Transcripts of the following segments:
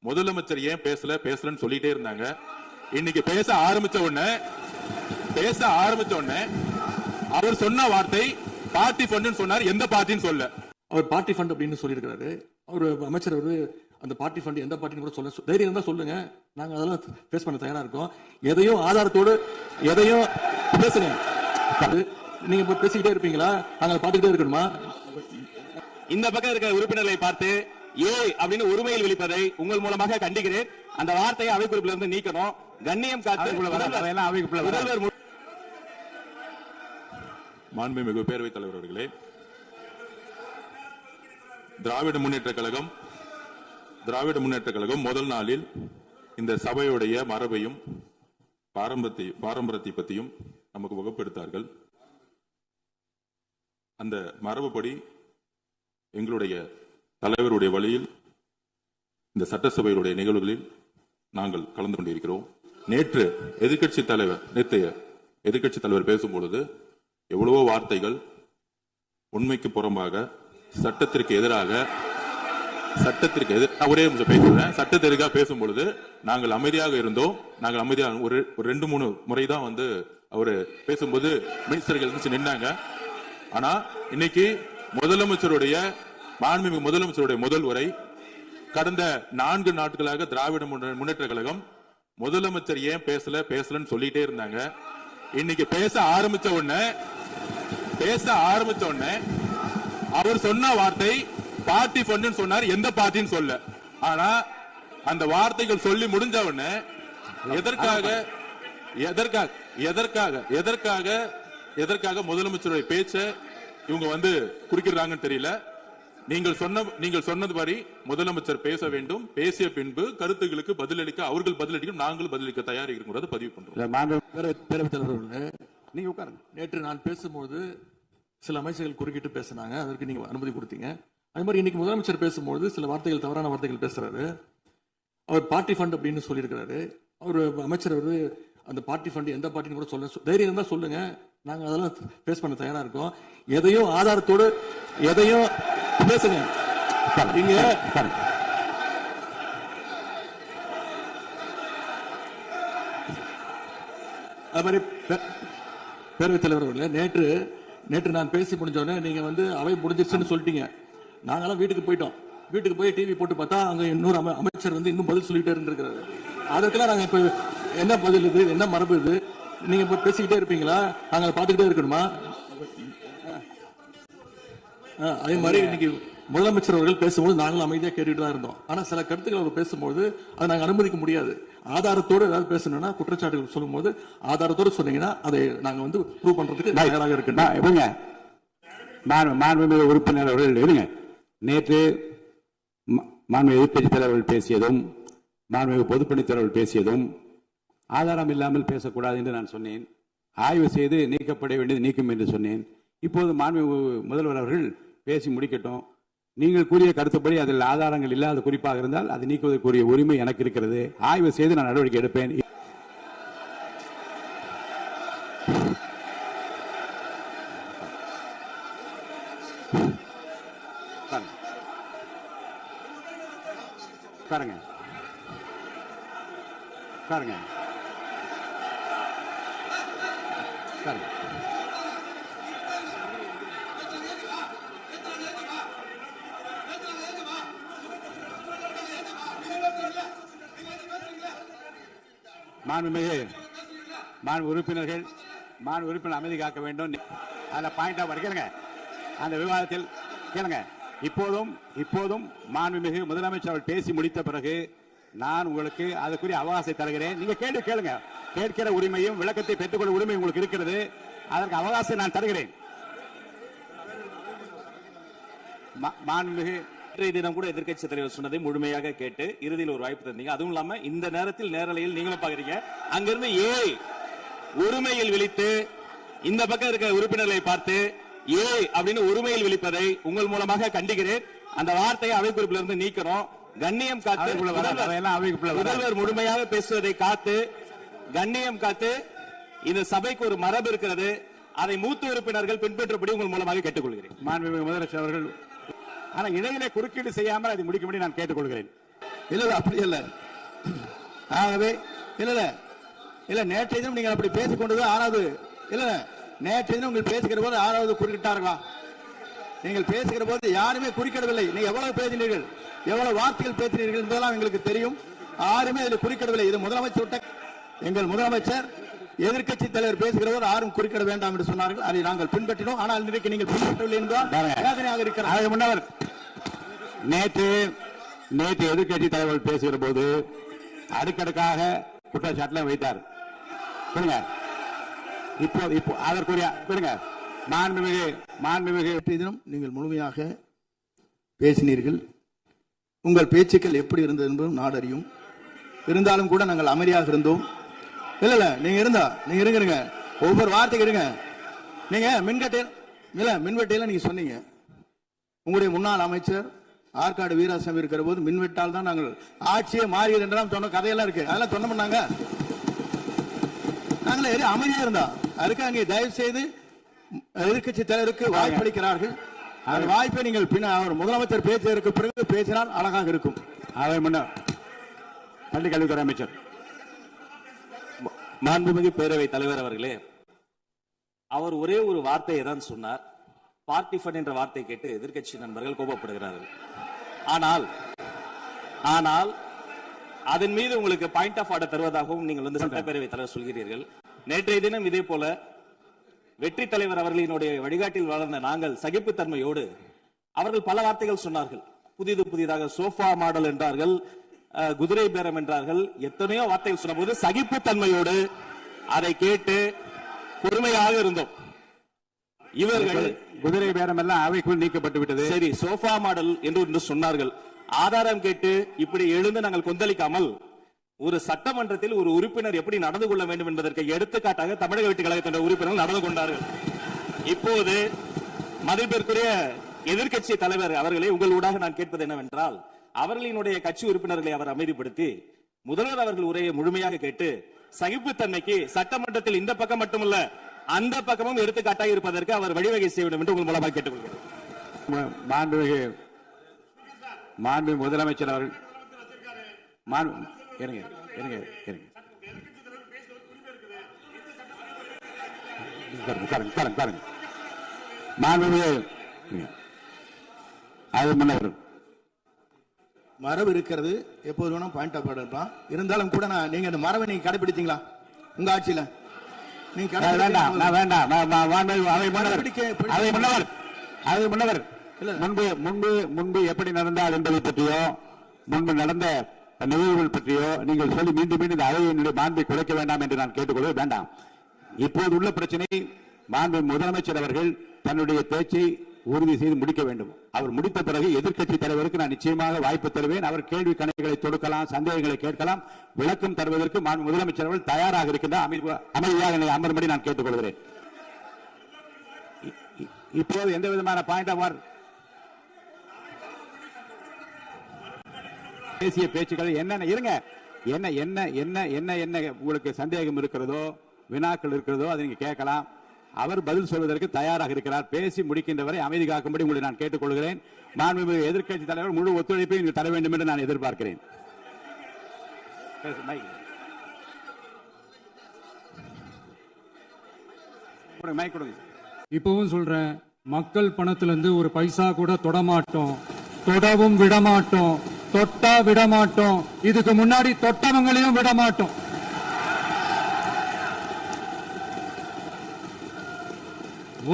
முதலமைச்சர் ஏன் பேசலன்னு சொல்லிட்டே இருந்தாங்க. இன்னைக்கு பேச ஆரம்பிச்ச உடனே அவர் சொன்ன வார்த்தை பார்ட்டி ஃபண்ட் சொன்னார். எந்த பார்ட்டின்னு சொல்ல, அவர் பார்ட்டி ஃபண்ட் அப்படின்னு சொல்லியிருக்கிறாரு. அவர் அமைச்சர் அந்த பார்ட்டி ஃபண்ட் எந்த பார்ட்டின்னு கூட சொல்ல தைரியம் தான் சொல்லுங்க, நாங்க அதெல்லாம் பேஸ் பண்ண தயாரா இருக்கோம். எதையும் ஆதாரத்தோடு எதையும் பேசுங்க. நீங்க பேசிக்கிட்டே இருப்பீங்களா, நாங்க பார்த்துக்கிட்டே இருக்கணுமா? இந்த பக்கம் இருக்கிற உறுப்பினர்களை பார்த்து ஏய் அப்படின்னு உரிமையில் விழிப்பதை உங்கள் மூலமாக கண்டிக்கிறேன். அந்த வார்த்தையை அவை குறிப்பில் இருந்து நீக்கணும். கண்ணியம் காத்து மாண்புமிகு பேரவைத் தலைவர் அவர்களே, திராவிட முன்னேற்ற கழகம் முதல் நாளில் இந்த சபையுடைய மரபையும் பாரம்பரியத்தை பற்றியும் நமக்கு வகுப்படுத்தார்கள். அந்த மரபுப்படி எங்களுடைய தலைவருடைய வழியில் இந்த சட்டசபையுடைய நிகழ்வுகளில் நாங்கள் கலந்து கொண்டிருக்கிறோம். நேற்றைய எதிர்க்கட்சி தலைவர் பேசும்பொழுது எவ்வளவோ வார்த்தைகள் உண்மைக்கு புறம்பாக சட்டத்திற்கு எதிராக ஒரே நிமிஷம் பேசுறேன். சட்டத்திற்காக பேசும்பொழுது நாங்கள் அமைதியாக இருந்தோம். ஒரு 2-3 முறை தான் அவரு பேசும்போது மினிஸ்டர்கள் இருந்துச்சு நின்னாங்க. ஆனா இன்னைக்கு மாண்புமிகு முதலமைச்சருடைய முதல் உரை கடந்த 4 நாட்களாக திராவிட முன்னேற்ற கழகம் முதலமைச்சர் ஏன் பேசலன்னு சொல்லிட்டே இருந்தாங்க. இன்னைக்கு பேச ஆரம்பிச்ச உடனே அவர் சொன்ன வார்த்தை பார்ட்டி ஃபண்ட் சொன்னார். எந்த பார்ட்டின்னு சொல்ல. ஆனா அந்த வார்த்தைகள் சொல்லி முடிஞ்ச உடனே எதற்காக முதலமைச்சருடைய பேச்சை இவங்க குறுக்கிறாங்கன்னு தெரியல. நீங்கள் சொன்னதுபடி முதலமைச்சர் பேச வேண்டும். பேசிய பின்பு கருத்துக்களுக்கு பதிலளிக்க அவர்கள் பதிலளிக்கும், நாங்கள் பதிலளிக்க தயார் இருக்கிறது பதிவு பண்றோம். பேரவைத் தலைவர்களே, நீங்க உட்காருங்க. நேற்று நான் பேசும்போது சில அமைச்சர்கள் குறுக்கிட்டு பேசினாங்க, அதற்கு நீங்க அனுமதி கொடுத்தீங்க. அதே மாதிரி இன்னைக்கு முதலமைச்சர் பேசும்போது சில வார்த்தைகள், தவறான வார்த்தைகள் பேசுறாரு. அவர் பார்ட்டி ஃபண்ட் அப்படின்னு சொல்லியிருக்கிறாரு. அவர் அமைச்சர் அந்த பார்ட்டி ஃபண்ட் எந்த பார்ட்டின்னு கூட சொல்ல தைரியம் தான் சொல்லுங்க, நாங்க அதெல்லாம் பேஸ் பண்ண தயாரா இருக்கோம். எதையும் ஆதாரத்தோடு எதையும் பேசுங்க. இங்க அது மாதிரி பேரவைத் தலைவர் அவர்களே, நேற்று நான் பேசி முடிஞ்சோடனே நீங்க அவை முடிஞ்சிருச்சுன்னு சொல்லிட்டீங்க. நாங்கெல்லாம் வீட்டுக்கு போய் டிவி போட்டு பார்த்தா அங்க இன்னொரு அமைச்சர் இன்னும் பதில் சொல்லிட்டே இருந்திருக்கிறாரு. அதுக்கெல்லாம் நாங்க இப்ப என்ன பதில் இது, என்ன மரபு இது? நீங்க பேசிக்கிட்டே இருப்பீங்களா, நாங்க பார்த்துக்கிட்டே இருக்கணுமா? அதே மாதிரி இன்னைக்கு முதலமைச்சர் அவர்கள் பேசும்போது நாங்களும் அமைதியா கேட்டுட்டு தான் இருந்தோம். ஆனா சில கருத்துக்கள் அவர் பேசும்போது அதை நாங்க அனுமதிக்க முடியாது. ஆதாரத்தோடு ஏதாவது பேசணும்னா, குற்றச்சாட்டுகள் சொல்லும் போது ஆதாரத்தோடு சொன்னீங்கன்னா அதை நாங்க ப்ரூவ் பண்றதுக்கு தயாராக இருக்கு. மாண்புமிகு உறுப்பினர் அவர்கள் இருங்க. நேற்று மாண்புமிகு எதிர்க்கட்சி தலைவர்கள் பேசியதும் மாண்புமிகு பொதுப்பணித்துறைகள் பேசியதும் ஆதாரம் இல்லாமல் பேசக்கூடாது என்று நான் சொன்னேன். ஆய்வு செய்து நீக்கப்பட வேண்டியது நீக்கும் என்று சொன்னேன். இப்போது மாண்புமிகு முதல்வர் அவர்கள் பேசி முடிக்கட்டும். நீங்கள் கூறிய கருத்துப்படி அதில் ஆதாரங்கள் இல்லாத குறிப்பாக இருந்தால் அது நீக்குவதற்குரிய உரிமை எனக்கு இருக்கிறது. ஆய்வு செய்து நான் நடவடிக்கை எடுப்பேன். பாருங்க பாருங்க பாருங்க உறுப்பினர் அமைதி காக்க வேண்டும். அதில் பாயிண்ட் ஆஃப் கேளுங்க. அந்த விவாதத்தில் கேளுங்க. இப்போதும் மாண்புமிகு முதலமைச்சர் அவர்கள் பேசி முடித்த பிறகு நான் உங்களுக்கு அதுக்குரிய அவகாசத்தை தருகிறேன். நீங்க கேள்வி கேளுங்க. கேட்கிற உரிமையும் விளக்கத்தை பெற்றுக்கொள்ள உரிமை உங்களுக்கு இருக்கிறது. அதற்கு அவகாசம் நான் தருகிறேன். மாண்புமிகு தினம் கூட எதிர்க்கட்சி தலைவர் சொன்னதை முழுமையாக கேட்டு இறுதியில் ஒரு வாய்ப்பு தந்தீங்க. அதுவும் இல்லாம இந்த நேரத்தில் நேரலையில் நீங்களும் பாக்குறீங்க. அங்கிருந்து ஏய் உரிமையில் விழித்து இந்த பக்கம் இருக்கிற உறுப்பினர்களை பார்த்து ஏய் அப்படின்னு உரிமையில் விழிப்பதை உங்கள் மூலமாக கண்டிக்கிறேன். அந்த வார்த்தையை அவை குறிப்பில் இருந்து நீக்கணும். கண்ணியம் காத்து முதல்வர் முழுமையாக பேசுவதை காத்து கண்ணியம் காத்து இந்த சபைக்கு ஒரு மரபு இருக்கிறது. அதை மூத்த உறுப்பினர்கள் பின்பற்றபடி உங்கள் மூலமாக கேட்டுக்கொள்கிறேன். மாண்புமிகு முதலமைச்சர் அவர்கள் ஆனா இடையிலே குறுக்கீடு செய்யாமல் அதை முடிக்கும்படி நான் கேட்டுக்கொள்கிறேன். இல்ல இல்ல அப்படி இல்ல. ஆகவே இல்ல இல்ல இல்ல நேற்றைய தினம் நீங்கள் அப்படி பேசிக் கொண்டது ஆறாவது இல்ல நேற்றைய தினம் உங்கள் பேசுகிற போது ஆறாவது குறுக்கிட்டார்களா? நீங்கள் பேசுகிற போது யாருமே குறுக்கிடவில்லை. நீங்க எவ்வளவு பேசினீர்கள், எவ்வளவு வார்த்தைகள் பேசினீர்கள் என்பதெல்லாம் எங்களுக்கு தெரியும். யாருமே அதில் குறுக்கிடவில்லை. இது முதலமைச்சர், எங்கள் முதலமைச்சர் எதிர்க்கட்சி தலைவர் பேசுகிற போது யாரும் குறுக்கிட வேண்டாம் என்று சொன்னார்கள். அதை நாங்கள் பின்பற்றினோம். ஆனால் இன்றைக்கு நீங்கள் பின்பற்றவில்லை என்றால் வேதனையாக இருக்கிறார். முன்னவர் நேற்று எதிர்க்கட்சி தலைவர் பேசுகிற போது அடுக்கடுக்காக குற்றச்சாட்டுல வைத்தார். இப்போ அதற்குரிய மாண்புமிகு தினம் நீங்கள் முழுமையாக பேசினீர்கள். உங்கள் பேச்சுக்கள் எப்படி இருந்தது என்பதும் நாடறியும். இருந்தாலும் கூட நாங்கள் அமைதியாக இருந்தோம். இல்ல இல்ல நீங்க இருங்க ஒவ்வொரு வார்த்தைக்கு இருங்க. நீங்க மின்வெட்டையில நீங்க சொன்னீங்க உங்களுடைய முன்னாள் அமைச்சர் ஆற்காடு வீராசாமி இருக்கிற போது மின்வெட்டால் தான் நாங்கள் ஆட்சியே மாறியது என்றெல்லாம் சொன்ன கதையெல்லாம் இருக்கு. அதெல்லாம் சொன்ன பண்ணாங்க. நாங்களே அமைதியா இருந்தோம். அதுக்கு அங்கே தயவு செய்து எதிர்கட்சி தலைவருக்கு வாய்ப்பளிக்கிறார்கள். அந்த வாய்ப்பை நீங்கள் அவர் முதலமைச்சர் பேசுவதற்கு பிறகு பேசினால் அழகாக இருக்கும். அதை முன்னர் பள்ளி கல்வித்துறை அமைச்சர் மாண்புமிகு பேரவைத் தலைவர் அவர்களே, அவர் ஒரே ஒரு வார்த்தையை தான் சொன்னார். பார்ட்டி ஃபண்ட் என்ற வார்த்தை கேட்டு எதிர்க்கட்சி நண்பர்கள் கோபப்படுகிறார்கள். ஆனால் அதன் மீது உங்களுக்கு பாயிண்ட் ஆஃப் ஆர்டர் தருவதாகவும் நீங்கள் சட்டப்பேரவைத் தலைவர் சொல்கிறீர்கள். நேற்றைய தினம் இதே போல வெற்றி தலைவர் அவர்களினுடைய வழிகாட்டில் வளர்ந்த நாங்கள் சகிப்புத்தன்மையோடு அவர்கள் பல வார்த்தைகள் சொன்னார்கள். புதிதாக சோஃபா மாடல் என்றார்கள், குதிரை பேரம் என்றார்கள், எத்தனையோ வார்த்தைகள் சொன்ன போது சகிப்புத்தன்மையோடு அதை கேட்டு பொறுமையாக இருந்தோம். இவர்கள் குதிரை பேரம் எல்லாம் அவைக்குள் நீக்கப்பட்டு விட்டது. சரி, சோஃபா மாடல் என்று சொன்னார்கள். ஆதாரம் கேட்டு இப்படி எழுந்து நாங்கள் கொந்தளிக்காமல் ஒரு சட்டமன்றத்தில் ஒரு உறுப்பினர் எப்படி நடந்து கொள்ள வேண்டும் என்பதற்கு எடுத்துக்காட்டாக தமிழக வெற்றி கழகத்தின் உறுப்பினர்கள் நடந்து கொண்டார்கள். இப்போது மதிப்பிற்குரிய எதிர்க்கட்சி தலைவர் அவர்களே, உங்கள் ஊடாக நான் கேட்பது என்னவென்றால், அவர்களினுடைய கட்சி உறுப்பினர்களை அவர் அமைதிப்படுத்தி முதல்வர் அவர்கள் உரையை முழுமையாக கேட்டு சகிப்புத்தன்மைக்கு சட்டமன்றத்தில் இந்த பக்கம் மட்டுமல்ல அந்த பக்கமும் எடுத்துக்காட்டாக இருப்பதற்கு அவர் வழிவகை செய்ய வேண்டும் என்று உங்கள் மூலமாக கேட்டுக்கொள்கிறேன். மாண்பு முதலமைச்சர் அவர்கள் மரபு இருக்கிறது. எப்போது வேணும் பாயிண்ட் ஆஃப் ஆர்டர் இருக்கலாம். இருந்தாலும் கூட நீங்க அந்த மரபை நீங்க கடைபிடித்தீங்களா உங்க ஆட்சியில? முன்பு எப்படி நடந்தால் என்பதை பற்றியோ முன்பு நடந்த நிகழ்வுகள் பற்றியோ நீங்கள் சொல்லி மீண்டும் இந்த அவையினுடைய மாண்பை குறைக்க வேண்டாம் என்று நான் கேட்டுக்கொள்ள வேண்டாம். இப்போது உள்ள பிரச்சனை, மாண்பு முதலமைச்சர் அவர்கள் தன்னுடைய பேச்சை உறுதி செய்து முடிக்க வேண்டும். அவர் முடித்த பிறகு எதிர்க்கட்சி தலைவருக்கு நான் நிச்சயமாக வாய்ப்பு தருவேன். அவர் கேள்வி கணைகளை தொடுக்கலாம், சந்தேகங்களை கேட்கலாம், விளக்கம் தருவதற்கு மாண்பு முதலமைச்சர் அவர்கள் தயாராக இருக்கின்ற அமைதியாக அமரும்படி நான் கேட்டுக்கொள்கிறேன். இப்போது எந்த விதமான பாயிண்ட் ஆஃப் ஆர்டர் பேசிய பேச்சுக்கள் என்னென்ன இருங்க, என்ன என்ன என்ன என்ன என்ன உங்களுக்கு சந்தேகம் இருக்கிறதோ, வினாக்கள் இருக்கிறதோ அதை நீங்க கேட்கலாம். அவர் பதில் சொல்வதற்கு தயாராக இருக்கிறார். பேசி முடிக்கின்ற வரை அமைதி காக்கும்படி உங்களை நான் கேட்டுக்கொள்கிறேன். மாண்புமிகு எதிர்க்கட்சி தலைவர் முழு ஒத்துழைப்பை நீங்கள் தர வேண்டும் என்று நான் எதிர்பார்க்கிறேன். இப்பவும் சொல்றேன், மக்கள் பணத்திலிருந்து ஒரு பைசா கூட தொடமாட்டோம், தொடவும் விடமாட்டோம், தொட்டா விடமாட்டோம், இதுக்கு முன்னாடி தொட்டவங்களையும் விடமாட்டோம்.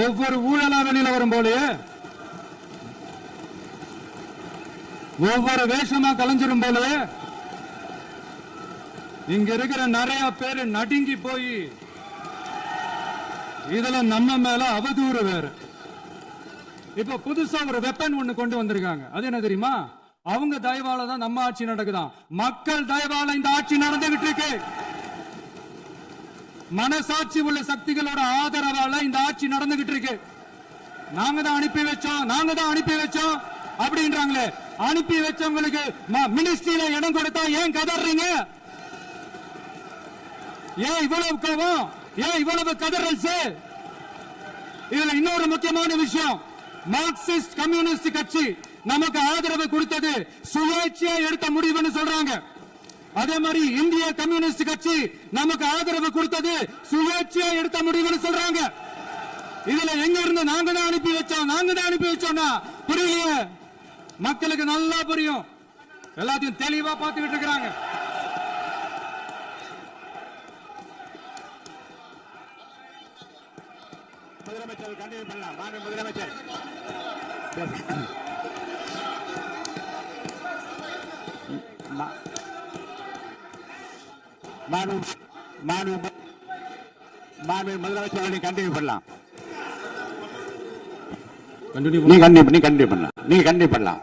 ஒவ்வொரு ஊழலா வெளியில வரும் போலே, ஒவ்வொரு வேஷமா கலைஞ்சிரும் போலே, இங்க இருக்கிற நிறைய பேரு நடுங்கி போய் இதுல நம்ம மேல அவதூறு வேற. இப்ப புதுசா ஒரு வெப்பன் ஒண்ணு கொண்டு வந்திருக்காங்க. அது என்ன தெரியுமா? அவங்க தயவால தான் நம்ம ஆட்சி நடக்குதான். மக்கள் தயவால இந்த ஆட்சி நடந்துகிட்டு இருக்கு. மனசாட்சி உள்ள சக்திகளோட ஆதரவால இந்த ஆட்சி நடந்துகிட்டு இருக்கு. நாங்க தான் அனுப்பி வச்சோம் அப்படின்றாங்களே. அனுப்பி வச்சவங்களுக்கு மினிஸ்ட்ரியில இடம் கொடுத்தா ஏன் கதறீங்க? ஏன் இவ்வளவு கோபம்? ஏன் இவ்வளவு கதறல்ஸ்? இதுல இன்னொரு முக்கியமான விஷயம், மார்க்சிஸ்ட் கம்யூனிஸ்ட் கட்சி நமக்கு ஆதரவு கொடுத்தது சுயேட்சையா எடுத்த முடிவுன்னு சொல்றாங்க. அதே மாதிரி இந்திய கம்யூனிஸ்ட் கட்சி நமக்கு ஆதரவு கொடுத்தது சுயேட்சையா எடுத்த முடிவுன்னு சொல்றாங்க. இதுல எங்க இருந்து நாங்க தான் அனுப்பி வச்சோம்னா புரியலையே. மக்களுக்கு நல்லா புரியும், எல்லாத்தையும் தெளிவா பார்த்துக்கிட்டு இருக்கிறாங்க. முதலமைச்சர் கண்டினியூ பண்ணலாம். மாண்பு முதலமைச்சர் மாண்பு முதலமைச்சர் நீங்க கண்டினியூ பண்ணலாம். நீங்க கண்டினியூ பண்ணலாம்.